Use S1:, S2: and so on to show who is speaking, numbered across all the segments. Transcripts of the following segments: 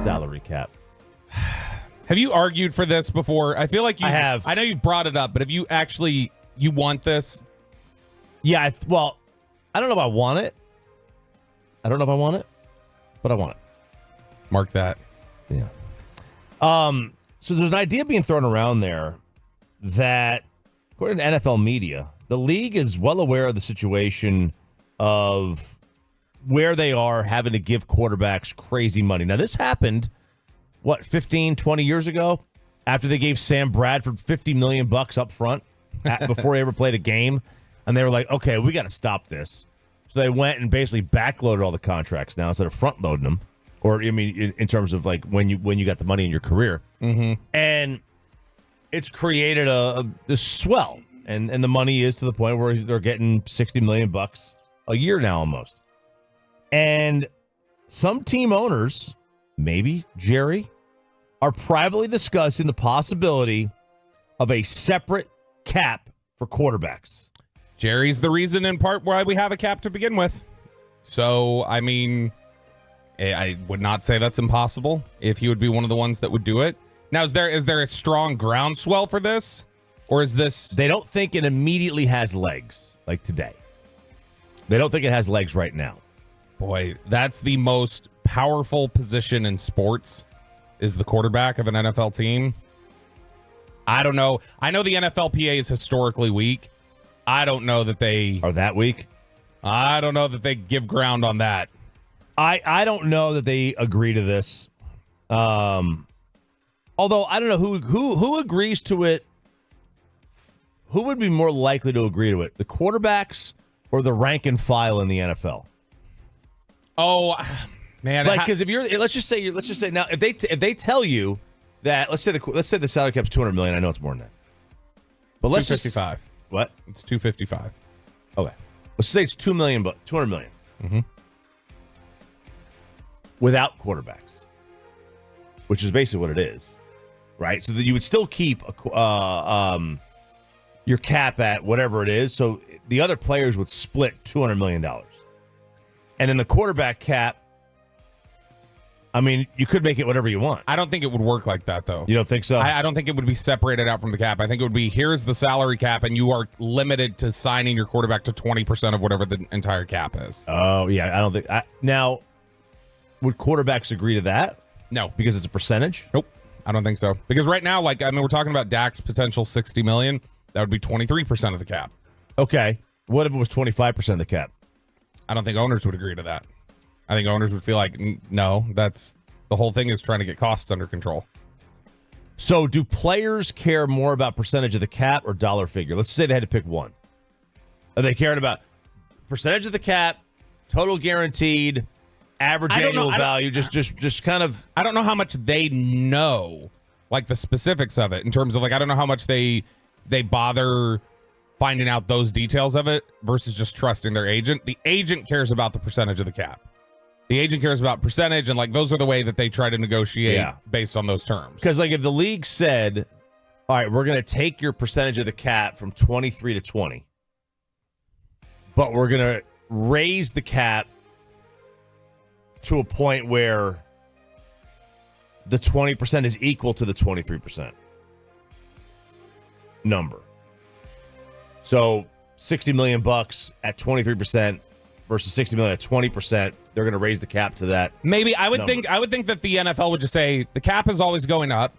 S1: salary cap.
S2: Have you argued for this before? I feel like you
S1: I have.
S2: I know you brought it up, but have you actually want this?
S1: Yeah, I don't know if I want it. But I want it.
S2: Mark that.
S1: Yeah. So there's an idea being thrown around there that, according to NFL media, the league is well aware of the situation of where they are having to give quarterbacks crazy money. Now, this happened, 15, 20 years ago, after they gave Sam Bradford $50 million up front before he ever played a game. And they were like, okay, we got to stop this. So they went and basically backloaded all the contracts now instead of front loading them. Or, I mean, in terms of like when you got the money in your career.
S2: Mm-hmm.
S1: And it's created this swell. And the money is to the point where they're getting $60 million a year now almost. And some team owners, maybe Jerry, are privately discussing the possibility of a separate cap for quarterbacks.
S2: Jerry's the reason in part why we have a cap to begin with. So, I mean, I would not say that's impossible if he would be one of the ones that would do it. Now, is there a strong groundswell for this? Or is this...
S1: They don't think it immediately has legs, like today. They don't think it has legs right now.
S2: Boy, that's the most powerful position in sports, is the quarterback of an NFL team. I don't know. I know the NFLPA is historically weak. I don't know that they...
S1: Are that weak?
S2: I don't know that they give ground on that.
S1: I don't know that they agree to this. Although I don't know who agrees to it. Who would be more likely to agree to it? The quarterbacks or the rank and file in the NFL?
S2: Oh, man.
S1: Like, because let's just say now, if they tell you that, let's say the salary cap's $200 million. I know it's more than that. But let's just... What?
S2: It's $255.
S1: Okay. Let's say it's $200 million.
S2: Mm-hmm.
S1: Without quarterbacks, which is basically what it is, right? So that you would still keep your cap at whatever it is. So the other players would split $200 million. And then the quarterback cap, I mean, you could make it whatever you want.
S2: I don't think it would work like that, though.
S1: You don't think so?
S2: I don't think it would be separated out from the cap. I think it would be, here's the salary cap, and you are limited to signing your quarterback to 20% of whatever the entire cap is.
S1: Oh, yeah. I don't think... Now, would quarterbacks agree to that?
S2: No.
S1: Because it's a percentage?
S2: Nope. I don't think so. Because right now, we're talking about Dak's potential $60 million. That would be 23% of the cap.
S1: Okay. What if it was 25% of the cap?
S2: I don't think owners would agree to that. I think owners would feel like, no, that's the whole thing is trying to get costs under control.
S1: So do players care more about percentage of the cap or dollar figure? Let's say they had to pick one. Are they caring about percentage of the cap, total guaranteed, average annual value, just kind of...
S2: I don't know how much they know, like the specifics of it in terms of I don't know how much they bother finding out those details of it versus just trusting their agent. The agent cares about the percentage of the cap. The agent cares about percentage, and those are the way that they try to negotiate based on those terms.
S1: Because if the league said, all right, we're going to take your percentage of the cap from 23 to 20, but we're going to raise the cap to a point where the 20% is equal to the 23% number. So $60 million at 23% versus $60 million at 20%. They're going to raise the cap to that.
S2: Maybe I would think that the NFL would just say the cap is always going up,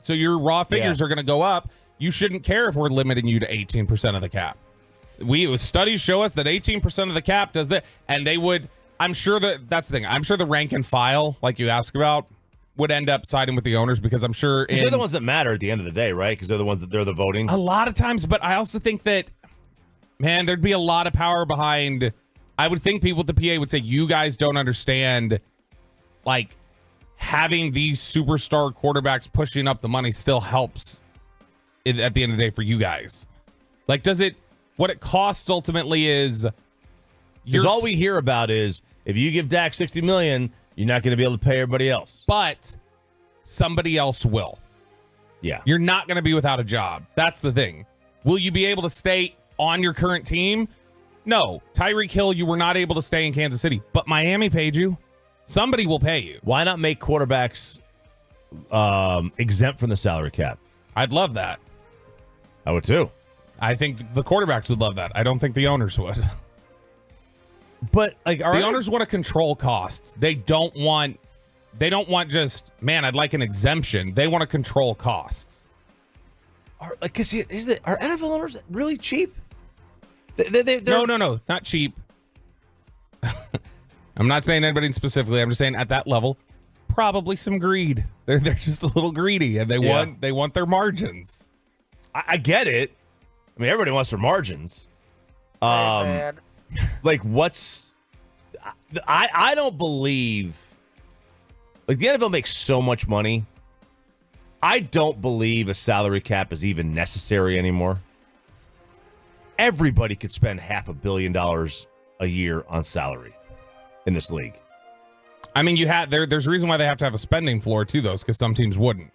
S2: so your raw figures are going to go up. You shouldn't care if we're limiting you to 18% of the cap. Studies show us that 18% of the cap does it, and they would. I'm sure that's the thing. I'm sure the rank and file, like you ask about, would end up siding with the owners because I'm sure
S1: they're the ones that matter at the end of the day, right? Because they're the ones they're the voting.
S2: A lot of times, but I also think that, man, there'd be a lot of power behind. I would think people at the PA would say, you guys don't understand, having these superstar quarterbacks pushing up the money still helps at the end of the day for you guys. What it costs ultimately is...
S1: Because all we hear about is, if you give Dak $60 million, you're not going to be able to pay everybody else.
S2: But somebody else will.
S1: Yeah.
S2: You're not going to be without a job. That's the thing. Will you be able to stay on your current team? No. Tyreek Hill, you were not able to stay in Kansas City, but Miami paid you. Somebody will pay you.
S1: Why not make quarterbacks exempt from the salary cap?
S2: I'd love that.
S1: I would too.
S2: I think the quarterbacks would love that. I don't think the owners would.
S1: But like,
S2: the owners want to control costs. They don't want just, man, I'd like an exemption. They want to control costs.
S1: Are NFL owners really cheap?
S2: No, not cheap. I'm not saying anybody specifically. I'm just saying at that level, probably some greed. They're just a little greedy, and they want their margins.
S1: I get it. I mean, everybody wants their margins. Like, what's? I don't believe. Like, the NFL makes so much money. I don't believe a salary cap is even necessary anymore. Everybody could spend $500 million a year on salary in this league.
S2: I mean, there's a reason why they have to have a spending floor too, though, because some teams wouldn't.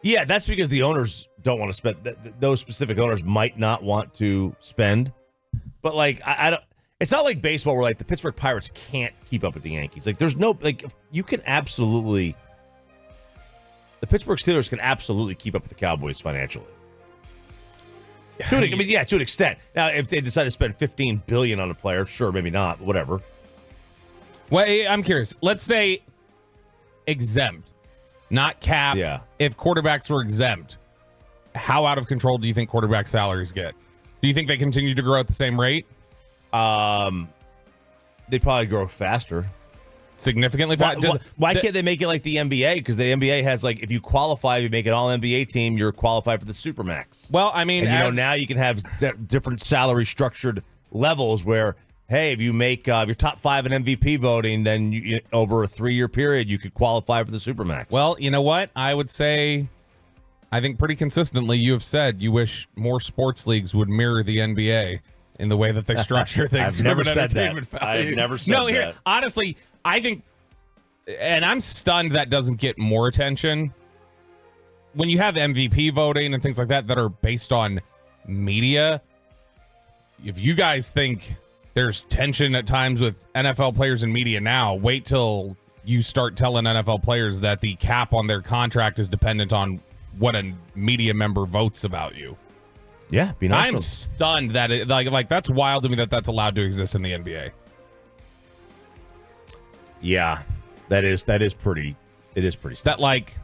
S1: Yeah, that's because the owners don't want to spend. Those specific owners might not want to spend. But like, I don't. It's not like baseball where like the Pittsburgh Pirates can't keep up with the Yankees. Like, there's no you can absolutely. The Pittsburgh Steelers can absolutely keep up with the Cowboys financially. To an extent. Now, if they decide to spend $15 billion on a player, sure, maybe not, whatever.
S2: Well, I'm curious. Let's say exempt, not cap.
S1: Yeah.
S2: If quarterbacks were exempt, how out of control do you think quarterback salaries get? Do you think they continue to grow at the same rate?
S1: They probably grow faster.
S2: Significantly faster.
S1: Why can't they make it like the NBA? Because the NBA has, like, if you qualify, you make an all-NBA team, you're qualified for the Supermax.
S2: Well, I mean,
S1: and now you can have different salary structured levels where, hey, if you make your top 5 in MVP voting, then over a 3-year period, you could qualify for the Supermax.
S2: Well, you know what? I would say, I think pretty consistently you have said you wish more sports leagues would mirror the NBA in the way that they structure things.
S1: I've never said that. I've never said that.
S2: Here, honestly, I think, and I'm stunned that doesn't get more attention. When you have MVP voting and things like that that are based on media, if you guys think there's tension at times with NFL players and media now, wait till you start telling NFL players that the cap on their contract is dependent on what a media member votes about you.
S1: Yeah, be nice.
S2: I'm stunned that it like that's wild to me that that's allowed to exist in the NBA.
S1: Yeah, that is pretty. It is pretty.
S2: That like,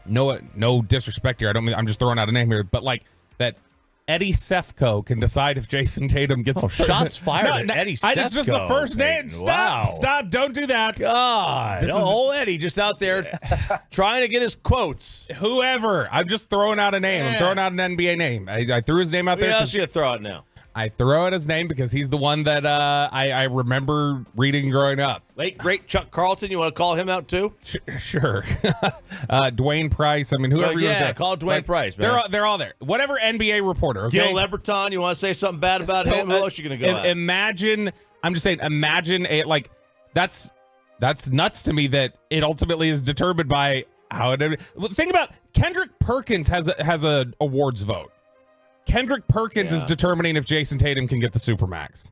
S2: no disrespect here. I'm just throwing out a name here, but like that Eddie Sefko can decide if Jason Tatum gets
S1: shots fired at Eddie Sefko.
S2: It's just the first name. Stop! Don't do that.
S1: God, old Eddie just out there trying to get his quotes.
S2: Whoever, I'm just throwing out a name. I'm throwing out an NBA name. I threw his name out there.
S1: Who else you throw out now?
S2: I throw out his name because he's the one that I remember reading growing up.
S1: Late great Chuck Carlton. You want to call him out too?
S2: Sure. Dwayne Price. I mean, whoever.
S1: Call Dwayne Price. Man.
S2: They're all there. Whatever NBA reporter. Okay?
S1: Gil Leberton. You want to say something bad about him? Who else you going to go at?
S2: Imagine. I'm just saying. Imagine that's nuts to me that it ultimately is determined by how it. Think about Kendrick Perkins has a awards vote. Kendrick Perkins is determining if Jason Tatum can get the Supermax.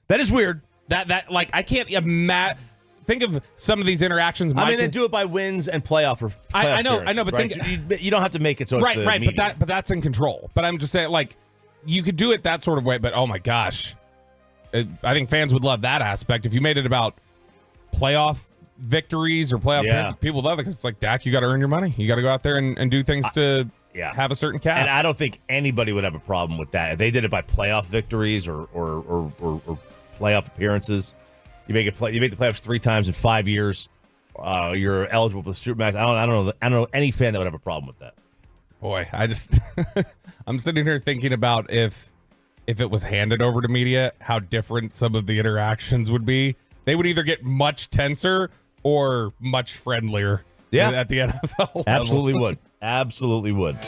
S1: That is weird.
S2: That like I can't imagine. Think of some of these interactions.
S1: They do it by wins and playoff.
S2: I know, but
S1: right? You don't have to make it so it's the media.
S2: But that's in control. But I'm just saying, like, you could do it that sort of way. But oh my gosh, I think fans would love that aspect if you made it about playoff victories or playoff appearances. People love it because it's like, Dak, you got to earn your money. You got to go out there and do things to. Have a certain cap.
S1: And I don't think anybody would have a problem with that. If they did it by playoff victories or playoff appearances, you make the playoffs 3 times in 5 years, you're eligible for the Supermax. I don't know any fan that would have a problem with that.
S2: Boy, I just I'm sitting here thinking about if it was handed over to media, how different some of the interactions would be. They would either get much tenser or much friendlier. At the NFL level.
S1: Absolutely would.